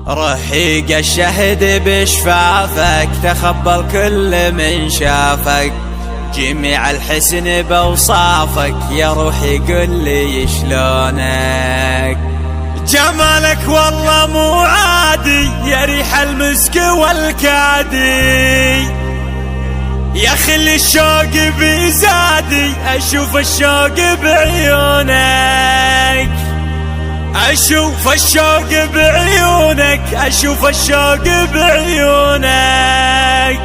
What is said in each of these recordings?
رحيق الشهد بشفافك، تخبل كل من شافك، جميع الحسن بوصافك، يا روحي قل لي شلونك. جمالك والله مو عادي، يا ريح المسك والكادي، يا خلي الشوق بزادي، اشوف الشوق بعيونك، اشوف الشوق بعيونك، اشوف الشوق بعيونك.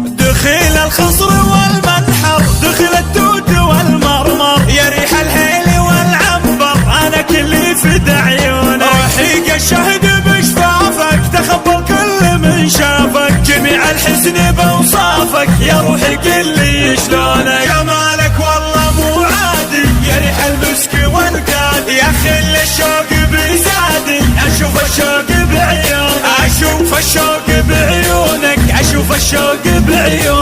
دخيل الخصر والمنحر، دخل الدود والمرمر، يا ريح الهيل والعنبر، انا كلي فد عيونك. رحيق الشهد بشفافك، تخبل كل من شافك، جميع الحسن بوصافك، يا روحي قل لي شلونك. جمالك والله مو عادي، يا ريح المسك والكادي، يا خل الشوق بزادي، اشوف الشوق بعيونك، اشوف الشوق بعيونك، اشوف الشوق بعيونك.